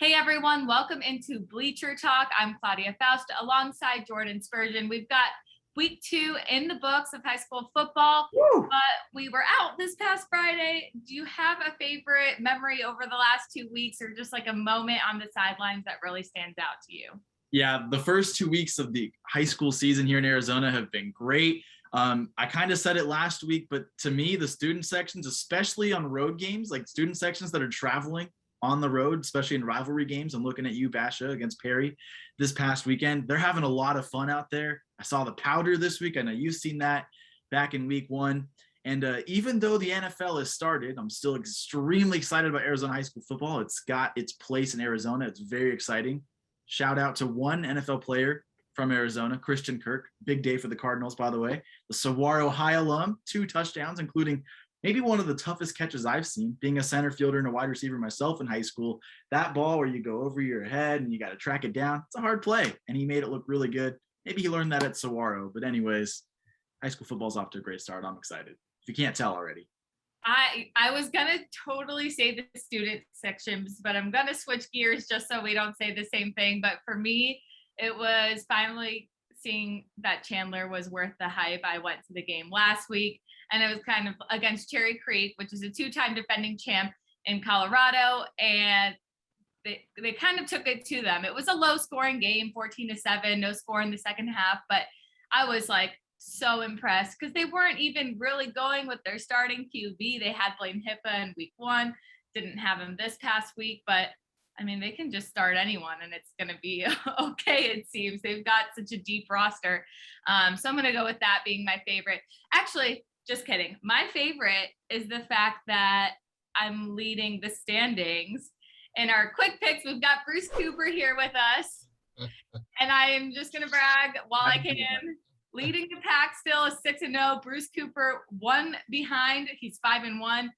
Hey everyone, welcome into Bleacher Talk. I'm Claudia Faust alongside Jordan Spurgeon. We've got week 2 in the books of high school football. We were out this past Friday. Do you have a favorite memory over the last 2 weeks or just like a moment on the sidelines that really stands out to you? Yeah, the first 2 weeks of the high school season here in Arizona have been great. I kind of said it last week, but to me, the student sections, especially on road games, like student sections that are traveling on the road, especially in rivalry games. I'm looking at you, Basha, against Perry this past weekend. They're having a lot of fun out there. I saw the powder this week. I know you've seen that back in week 1. And even though the NFL has started, I'm still extremely excited about Arizona high school football. It's got its place in Arizona. It's very exciting. Shout out to one NFL player from Arizona, Christian Kirk. Big day for the Cardinals, by the way. The Saguaro High alum, 2 touchdowns, including maybe one of the toughest catches I've seen, being a center fielder and a wide receiver myself in high school. That ball where you go over your head and you got to track it down, it's a hard play. And he made it look really good. Maybe he learned that at Saguaro. But anyways, high school football's off to a great start. I'm excited. If you can't tell already. I was going to totally say the student sections, but I'm going to switch gears just so we don't say the same thing. But for me, it was finally seeing that Chandler was worth the hype. I went to the game last week, and it was kind of against Cherry Creek, which is a 2-time defending champ in Colorado, and they kind of took it to them. It was a low-scoring game, 14-7, no score in the second half, but I was like so impressed because they weren't even really going with their starting QB. They had Blaine Hippa in week 1, didn't have him this past week, but I mean, they can just start anyone and it's going to be okay, it seems. They've got such a deep roster. So I'm going to go with that being my favorite. Actually, just kidding. My favorite is the fact that I'm leading the standings. In our quick picks, we've got Bruce Cooper here with us. And I am just going to brag while I can. Leading the pack still is 6-0. Bruce Cooper 1 behind. He's 5-1.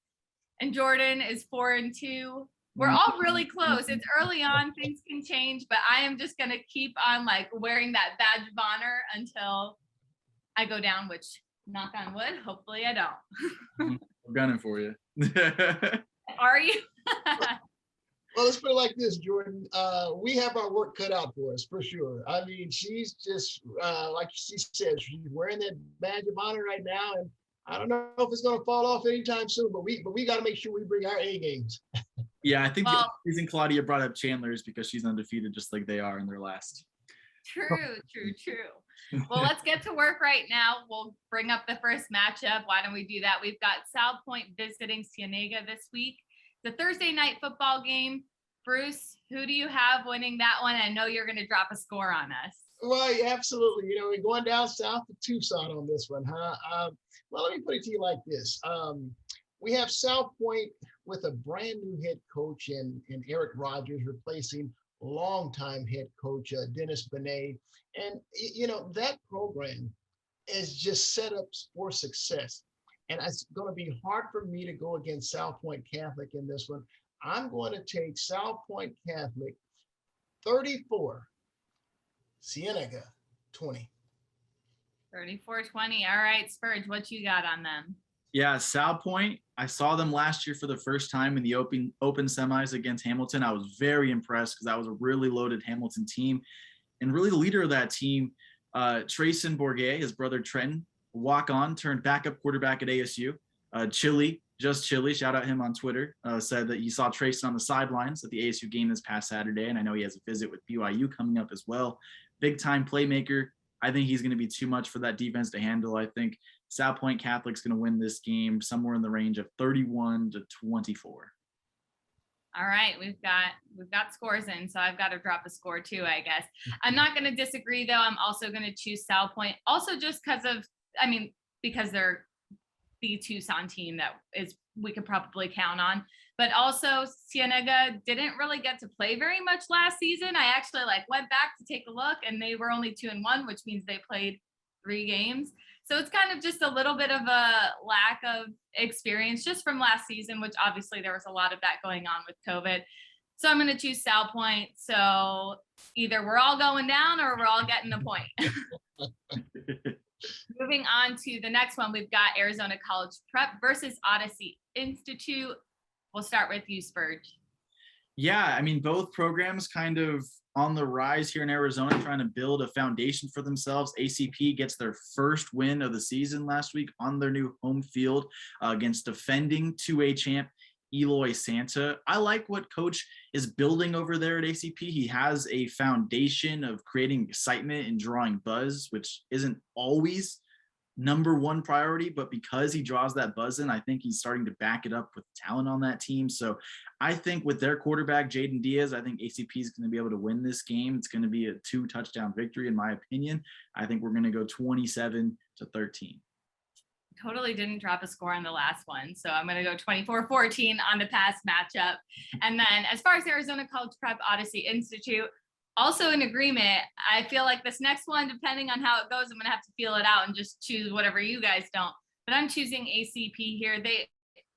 And Jordan is 4-2. We're all really close. It's early on, things can change, but I am just gonna keep on like wearing that badge of honor until I go down, which knock on wood, hopefully I don't. We're gunning for you. Are you? Well, let's put it like this, Jordan. We have our work cut out for us, for sure. I mean, she's just, like she said, she's wearing that badge of honor right now, and I don't know if it's going to fall off anytime soon, but we got to make sure we bring our A games. Yeah, I think the reason Claudia brought up Chandler is because she's undefeated just like they are in their last. True. Well, let's get to work right now. We'll bring up the first matchup. Why don't we do that? We've got South Point visiting Cienega this week. The Thursday night football game. Bruce, who do you have winning that one? I know you're going to drop a score on us. Well, yeah, absolutely. You know, we're going down south to Tucson on this one, huh? Well, let me put it to you like this. We have South Point with a brand new head coach in Eric Rogers replacing longtime head coach Dennis Benet. And, you know, that program is just set up for success. And it's going to be hard for me to go against South Point Catholic in this one. I'm going to take South Point Catholic 34, Cienega 20. 34-20. All right, Spurge, what you got on them? Yeah, South Point, I saw them last year for the first time in the open semis against Hamilton. I was very impressed because that was a really loaded Hamilton team. And really the leader of that team, Trayson Bourget, his brother Trenton, walk-on, turned backup quarterback at ASU. Chili, shout out him on Twitter, said that he saw Trayson on the sidelines at the ASU game this past Saturday, and I know he has a visit with BYU coming up as well. Big-time playmaker. I think he's going to be too much for that defense to handle. I think South Point Catholic's going to win this game somewhere in the range of 31-24. All right, we've got scores in, so I've got to drop a score too, I guess. I'm not going to disagree, though. I'm also going to choose South Point, also just because they're the Tucson team that is we could probably count on. But also Cienega didn't really get to play very much last season. I actually went back to take a look, and they were only 2-1, which means they played 3 games. So it's kind of just a little bit of a lack of experience just from last season, which obviously there was a lot of that going on with COVID. So I'm going to choose South Point. So either we're all going down or we're all getting a point. Moving on to the next one, we've got Arizona College Prep versus Odyssey Institute. We'll start with you, Spurge. Yeah, I mean, both programs kind of on the rise here in Arizona, trying to build a foundation for themselves. ACP gets their first win of the season last week on their new home field against defending 2A champ Eloy Santa. I like what Coach is building over there at ACP. He has a foundation of creating excitement and drawing buzz, which isn't always number one priority, but because he draws that buzz in, I think he's starting to back it up with talent on that team. So I think with their quarterback, Jaden Diaz, I think ACP is going to be able to win this game. It's going to be a 2-touchdown victory, in my opinion. I think we're going to go 27-13. Totally didn't drop a score on the last one. So I'm going to go 24-14 on the past matchup. And then as far as Arizona College Prep Odyssey Institute, also in agreement. I feel like this next one, depending on how it goes, I'm going to have to feel it out and just choose whatever you guys don't. But I'm choosing ACP here.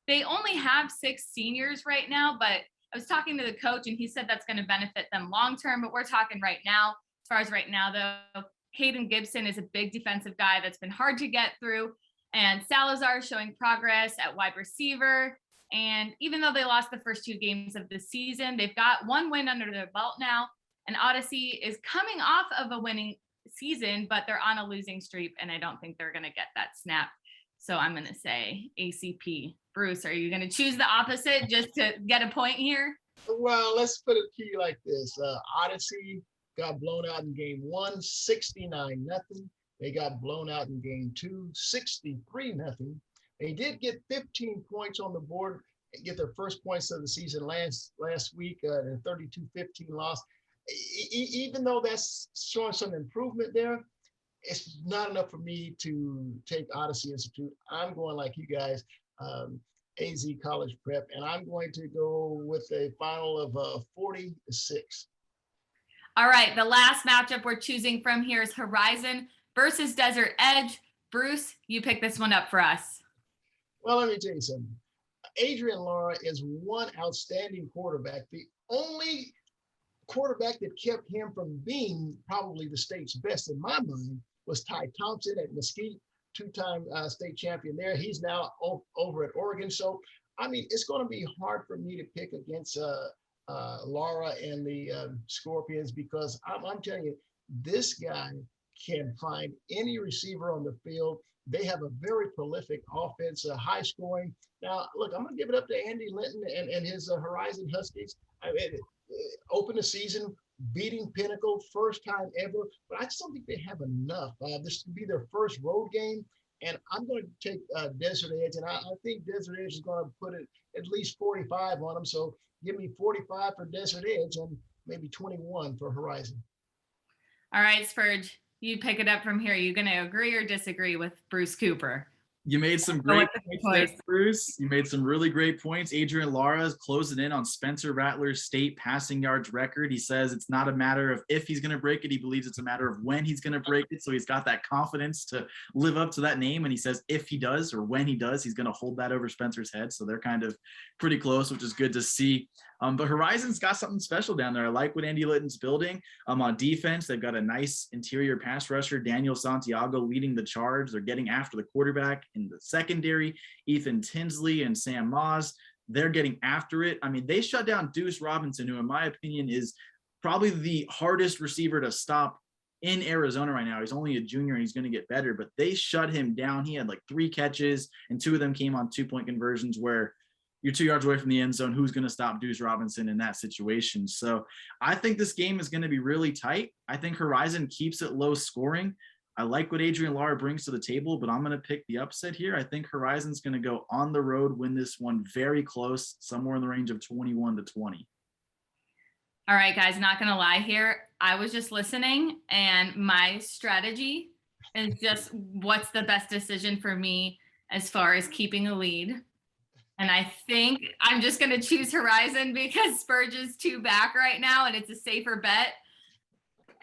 They only have 6 seniors right now, but I was talking to the coach and he said that's going to benefit them long-term, but we're talking right now. As far as right now, though, Hayden Gibson is a big defensive guy that's been hard to get through. And Salazar showing progress at wide receiver. And even though they lost the first 2 games of the season, they've got 1 win under their belt now. And Odyssey is coming off of a winning season, but they're on a losing streak, and I don't think they're going to get that snap. So I'm going to say ACP. Bruce, are you going to choose the opposite just to get a point here? Well, let's put it to you like this. Odyssey got blown out in game 1, 69-0. They got blown out in game 2, 63-0. They did get 15 points on the board and get their first points of the season last week, a 32-15 loss. Even though that's showing some improvement there, it's not enough for me to take Odyssey Institute. I'm going like you guys, AZ College Prep, and I'm going to go with a final of 40-6. All right, the last matchup we're choosing from here is Horizon versus Desert Edge. Bruce, you pick this one up for us. Well, let me tell you something. Adrian Lara is one outstanding quarterback. The only quarterback that kept him from being probably the state's best in my mind was Ty Thompson at Mesquite, 2-time state champion there. He's now over at Oregon. So, I mean, it's going to be hard for me to pick against Lara and the Scorpions because I'm telling you, this guy can find any receiver on the field. They have a very prolific offense, high scoring. Now, look, I'm going to give it up to Andy Linton and his Horizon Huskies. I mean, open the season, beating Pinnacle, first time ever. But I just don't think they have enough. This will be their first road game. And I'm going to take Desert Edge. And I think Desert Edge is going to put it at least 45 on them. So give me 45 for Desert Edge and maybe 21 for Horizon. All right, Spurge, you pick it up from here. Are you going to agree or disagree with Bruce Cooper? You made some great points there, Bruce. You made some really great points. Adrian Lara is closing in on Spencer Rattler's state passing yards record. He says it's not a matter of if he's going to break it. He believes it's a matter of when he's going to break it. So he's got that confidence to live up to that name. And he says if he does or when he does, he's going to hold that over Spencer's head. So they're kind of pretty close, which is good to see. But Horizon's got something special down there. I like what Andy Litton's building. On defense, they've got a nice interior pass rusher, Daniel Santiago, leading the charge. They're getting after the quarterback in the secondary. Ethan Tinsley and Sam Moss, they're getting after it. I mean, they shut down Deuce Robinson, who in my opinion is probably the hardest receiver to stop in Arizona right now. He's only a junior and he's going to get better, but they shut him down. He had like 3 catches and 2 of them came on 2-point conversions where you're 2 yards away from the end zone. Who's going to stop Deuce Robinson in that situation? So I think this game is going to be really tight. I think Horizon keeps it low scoring. I like what Adrian Lara brings to the table, but I'm going to pick the upset here. I think Horizon's going to go on the road, win this one very close, somewhere in the range of 21-20. All right, guys, not going to lie here. I was just listening and my strategy is just what's the best decision for me as far as keeping a lead. And I think I'm just going to choose Horizon because Spurge is 2 back right now and it's a safer bet.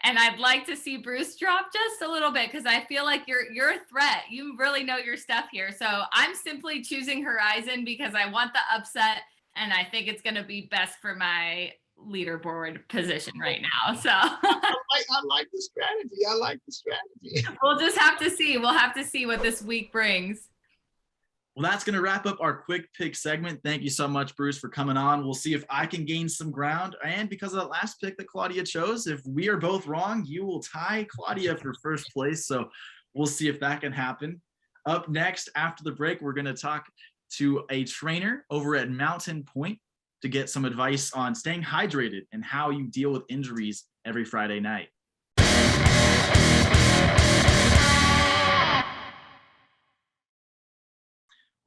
And I'd like to see Bruce drop just a little bit because I feel like you're a threat. You really know your stuff here. So I'm simply choosing Horizon because I want the upset and I think it's going to be best for my leaderboard position right now. So I like the strategy. I like the strategy. We'll just have to see. We'll have to see what this week brings. Well, that's going to wrap up our quick pick segment. Thank you so much, Bruce, for coming on. We'll see if I can gain some ground. And because of that last pick that Claudia chose, if we are both wrong, you will tie Claudia for first place. So we'll see if that can happen. Up next, after the break, we're going to talk to a trainer over at Mountain Point to get some advice on staying hydrated and how you deal with injuries every Friday night.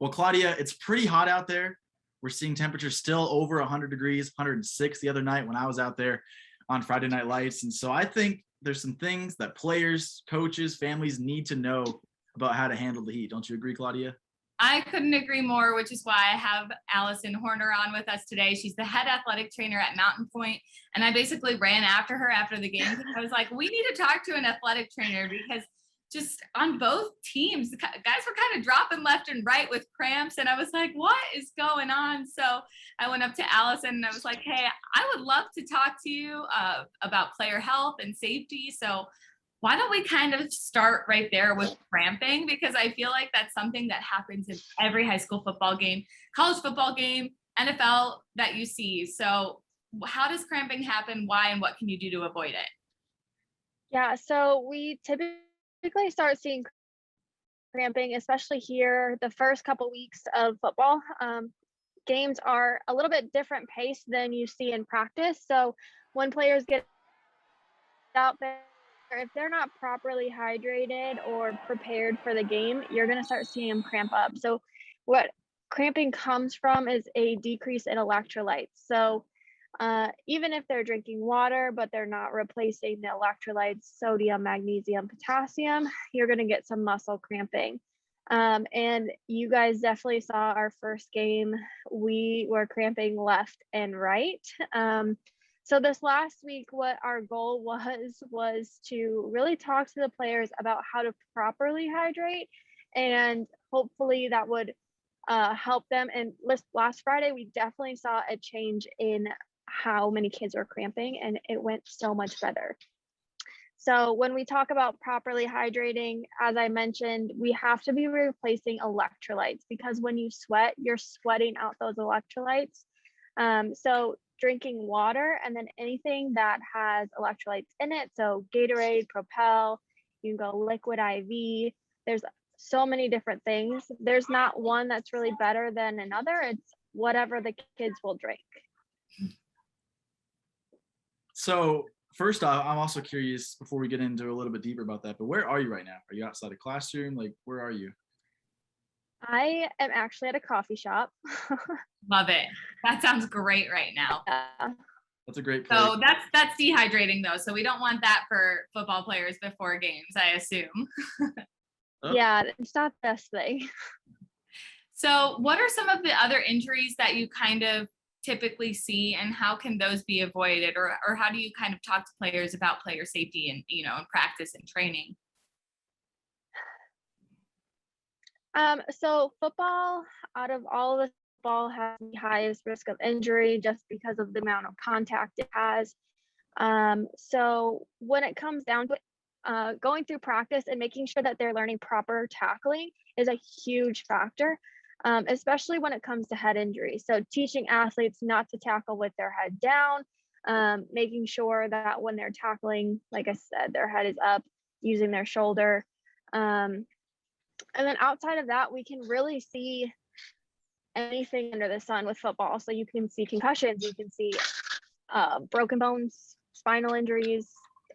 Well, Claudia, it's pretty hot out there. We're seeing temperatures still over 100 degrees, 106 the other night when I was out there on Friday Night Lights. And so I think there's some things that players, coaches, families need to know about how to handle the heat. Don't you agree, Claudia? I couldn't agree more, which is why I have Allison Horner on with us today. She's the head athletic trainer at Mountain Point, and I basically ran after her after the game. I was like, we need to talk to an athletic trainer because just on both teams, the guys were kind of dropping left and right with cramps. And I was like, what is going on? So I went up to Allison and I was like, hey, I would love to talk to you about player health and safety. So why don't we kind of start right there with cramping? Because I feel like that's something that happens in every high school football game, college football game, NFL that you see. So how does cramping happen? Why, and what can you do to avoid it? Yeah, so we typically start seeing cramping, especially here the first couple weeks of football. Games are a little bit different pace than you see in practice. So when players get out there, if they're not properly hydrated or prepared for the game, you're going to start seeing them cramp up. So what cramping comes from is a decrease in electrolytes. So even if they're drinking water, but they're not replacing the electrolytes, sodium, magnesium, potassium, you're going to get some muscle cramping. And you guys definitely saw our first game. We were cramping left and right. So this last week, what our goal was to really talk to the players about how to properly hydrate, and hopefully that would help them. And last Friday, we definitely saw a change in how many kids are cramping, and it went so much better. So when we talk about properly hydrating, as I mentioned, we have to be replacing electrolytes, because when you sweat, you're sweating out those electrolytes. So drinking water, and then anything that has electrolytes in it, so Gatorade, Propel, you can go liquid IV. There's so many different things. There's not one that's really better than another. It's whatever the kids will drink. So first off, I'm also curious, before we get into a little bit deeper about that, but where are you right now? Are you outside a classroom? Like, where are you? I am actually at a coffee shop. Love it. That sounds great right now. That's a great place. So that's dehydrating though. So we don't want that for football players before games, I assume. Oh. Yeah, it's not the best thing. So what are some of the other injuries that you kind of typically see, and how can those be avoided, or how do you kind of talk to players about player safety and, in practice and training? So football, out of all of the football, has the highest risk of injury just because of the amount of contact it has. So when it comes down to it, going through practice and making sure that they're learning proper tackling is a huge factor, especially when it comes to head injuries. So teaching athletes not to tackle with their head down, making sure that when they're tackling, like I said, their head is up, using their shoulder. And then outside of that, we can really see anything under the sun with football. So you can see concussions, you can see broken bones, spinal injuries,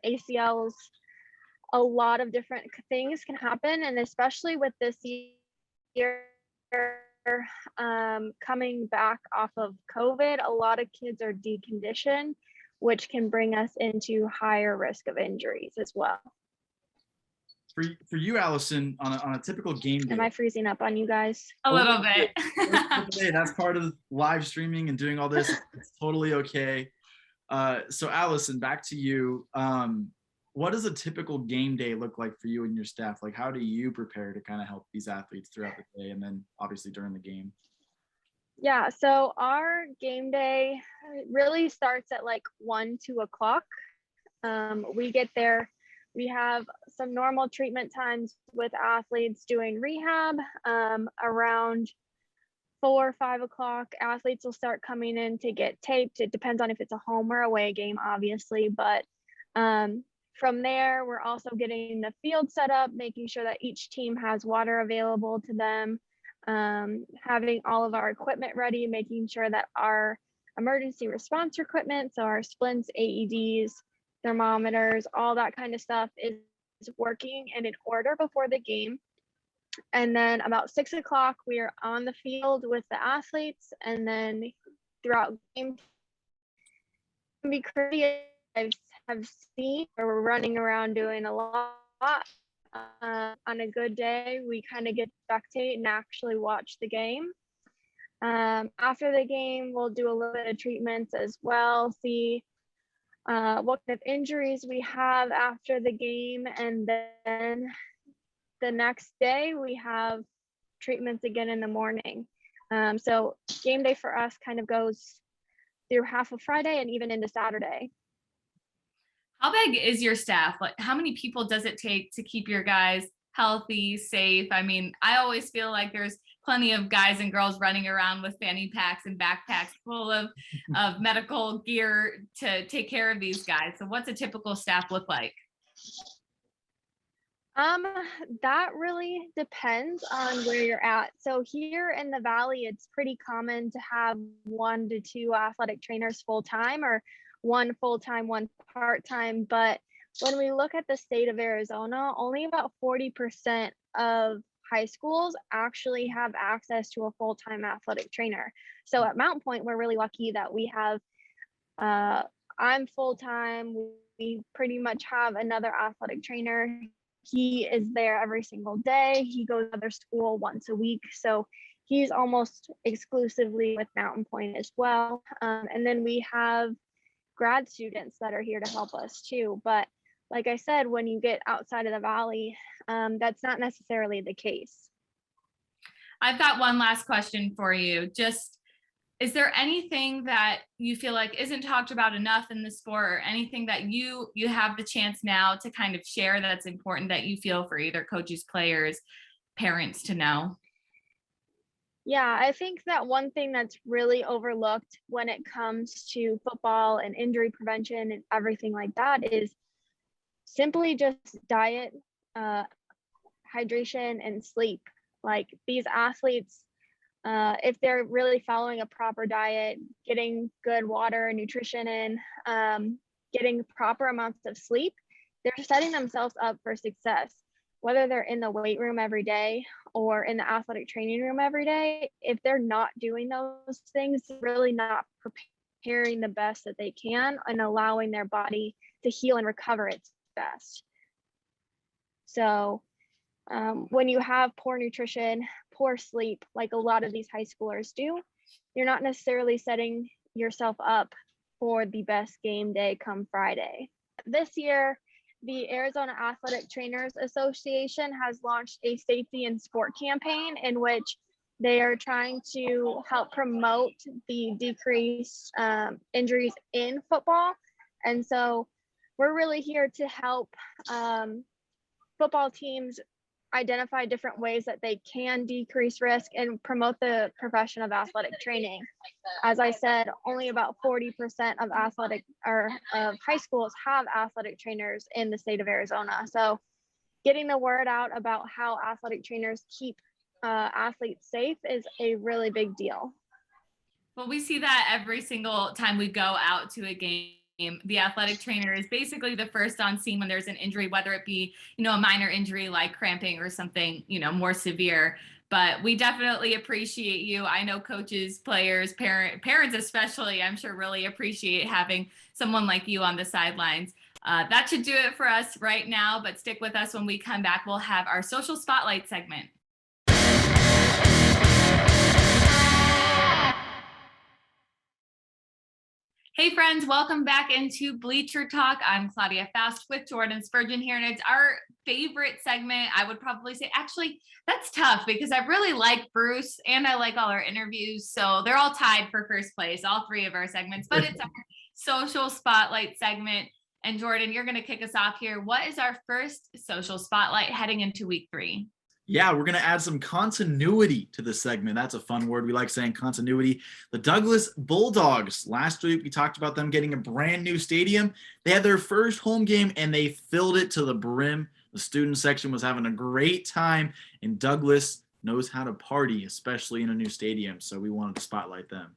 ACLs. A lot of different things can happen. And especially with this year coming back off of COVID, a lot of kids are deconditioned, which can bring us into higher risk of injuries as well. For you, Allison, on a typical game day. Am I freezing up on you guys? A little bit. Hey, that's part of live streaming and doing all this. It's totally okay. So Allison, back to you. What does a typical game day look like for you and your staff? Like, how do you prepare to kind of help these athletes throughout the day, and then obviously during the game? Yeah, so our game day really starts at like 1, 2 o'clock. We get there we have some normal treatment times with athletes doing rehab. Around 4 or 5 o'clock, athletes will start coming in to get taped. It depends on if it's a home or away game, obviously, but from there, we're also getting the field set up, making sure that each team has water available to them, having all of our equipment ready, making sure that our emergency response equipment, so our splints, AEDs, thermometers, all that kind of stuff is working and in order before the game. And then about 6 o'clock, we are on the field with the athletes, and then throughout the game, can be crazy. I've seen where we're running around doing a lot. On a good day, we kind of get to spectate and actually watch the game. After the game, we'll do a little bit of treatments as well, see what kind of injuries we have after the game, and then the next day we have treatments again in the morning. So game day for us kind of goes through half of Friday and even into Saturday. How big is your staff? Like, how many people does it take to keep your guys healthy, safe? I mean, I always feel like there's plenty of guys and girls running around with fanny packs and backpacks full of medical gear to take care of these guys. So what's a typical staff look like? That really depends on where you're at. So here in the Valley, it's pretty common to have 1 to 2 athletic trainers full-time, or 1 full-time, 1 part-time. But when we look at the state of Arizona, only about 40% of high schools actually have access to a full-time athletic trainer. So at Mount Point, we're really lucky that we have, I'm full-time. We pretty much have another athletic trainer. He is there every single day. He goes to other school once a week. So he's almost exclusively with Mountain Point as well. And then we have grad students that are here to help us too. But like I said, when you get outside of the Valley, that's not necessarily the case. I've got one last question for you. Just, is there anything that you feel like isn't talked about enough in the sport, or anything that you have the chance now to kind of share that's important that you feel for either coaches, players, parents to know? Yeah, I think that one thing that's really overlooked when it comes to football and injury prevention and everything like that is simply just diet, hydration, and sleep. Like, these athletes, if they're really following a proper diet, getting good water and nutrition in, getting proper amounts of sleep, they're setting themselves up for success. Whether they're in the weight room every day or in the athletic training room every day, if they're not doing those things, really not preparing the best that they can and allowing their body to heal and recover its best. So when you have poor nutrition, poor sleep, like a lot of these high schoolers do, you're not necessarily setting yourself up for the best game day come Friday. This year, the Arizona Athletic Trainers Association has launched a safety and sport campaign in which they are trying to help promote the decreased injuries in football. And so we're really here to help football teams identify different ways that they can decrease risk and promote the profession of athletic training. As I said, only about 40% of of high schools have athletic trainers in the state of Arizona. So getting the word out about how athletic trainers keep athletes safe is a really big deal. Well, we see that every single time we go out to a game. The athletic trainer is basically the first on scene when there's an injury, whether it be, a minor injury like cramping or something, more severe. But we definitely appreciate you. I know coaches, players, parents especially, I'm sure really appreciate having someone like you on the sidelines. That should do it for us right now, but stick with us. When we come back, we'll have our social spotlight segment. Hey friends, welcome back into Bleacher Talk. I'm Claudia Faust with Jordan Spurgeon here, and it's our favorite segment. I would probably say, actually, that's tough because I really like Bruce and I like all our interviews. So they're all tied for first place, all 3 of our segments, but it's our social spotlight segment. And Jordan, you're going to kick us off here. What is our first social spotlight heading into week 3? Yeah, we're going to add some continuity to this segment. That's a fun word. We like saying continuity. The Douglas Bulldogs. Last week, we talked about them getting a brand new stadium. They had their first home game, and they filled it to the brim. The student section was having a great time, and Douglas knows how to party, especially in a new stadium. So we wanted to spotlight them.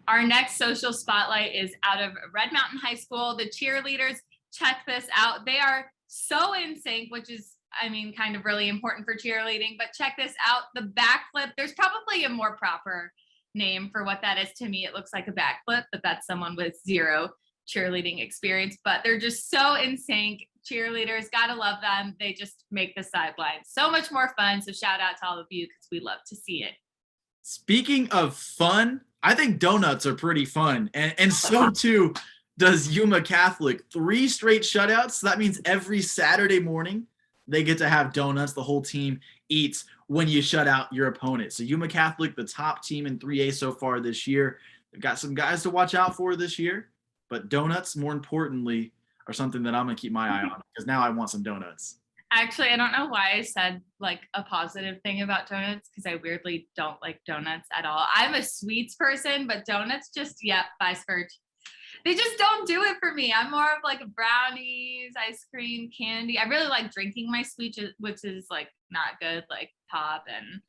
Our next social spotlight is out of Red Mountain High School. The cheerleaders, check this out. They are so in sync, which is, I mean, kind of really important for cheerleading, but check this out. The backflip, there's probably a more proper name for what that is. To me, it looks like a backflip, but that's someone with zero cheerleading experience, but they're just so in sync. Cheerleaders, gotta love them. They just make the sidelines so much more fun. So shout out to all of you because we love to see it. Speaking of fun, I think donuts are pretty fun. And so too does Yuma Catholic. 3 straight shutouts. So that means every Saturday morning they get to have donuts. The whole team eats when you shut out your opponent. So Yuma Catholic, the top team in 3A so far this year. They've got some guys to watch out for this year. But donuts, more importantly, are something that I'm going to keep my eye on because now I want some donuts. Actually, I don't know why I said like a positive thing about donuts because I weirdly don't like donuts at all. I'm a sweets person, but donuts just, vice versa. They just don't do it for me. I'm more of like brownies, ice cream, candy. I really like drinking my sweets, which is like not good, like pop and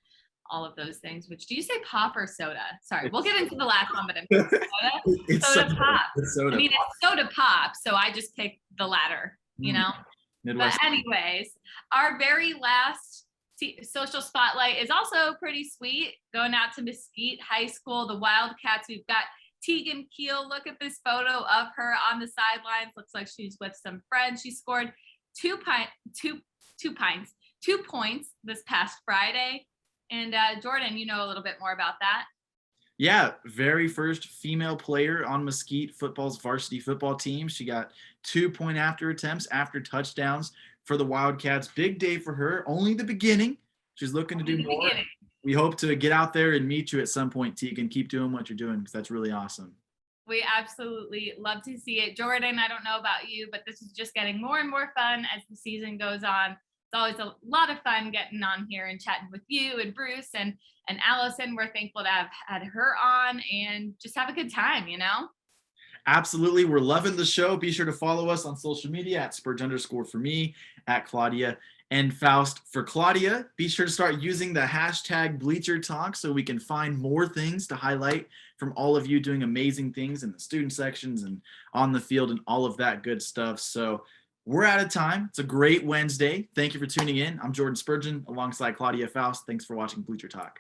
all of those things. Which, do you say pop or soda? Sorry, we'll get into the last one, but I'm soda. Soda pop. Soda I mean, it's soda pop, so I just picked the latter, you know? Midwest. But anyways, our very last social spotlight is also pretty sweet. Going out to Mesquite High School, the Wildcats. We've got Tegan Keel. Look at this photo of her on the sidelines. Looks like she's with some friends. She scored 2 points this past Friday. And Jordan, you know a little bit more about that. Yeah, very first female player on Mesquite football's varsity football team. She got 2 point after attempts after touchdowns for the Wildcats. Big day for her. Only the beginning. She's looking to do more. We hope to get out there and meet you at some point, Tegan. Keep doing what you're doing because that's really awesome. We absolutely love to see it. Jordan, I don't know about you, but this is just getting more and more fun as the season goes on. It's always a lot of fun getting on here and chatting with you and Bruce and Allison. We're thankful to have had her on and just have a good time, you know? Absolutely. We're loving the show. Be sure to follow us on social media at Spurge_ for me, at Claudia and Faust for Claudia. Be sure to start using the hashtag Bleacher Talk so we can find more things to highlight from all of you doing amazing things in the student sections and on the field and all of that good stuff. So we're out of time. It's a great Wednesday. Thank you for tuning in. I'm Jordan Spurgeon alongside Claudia Faust. Thanks for watching Bleacher Talk.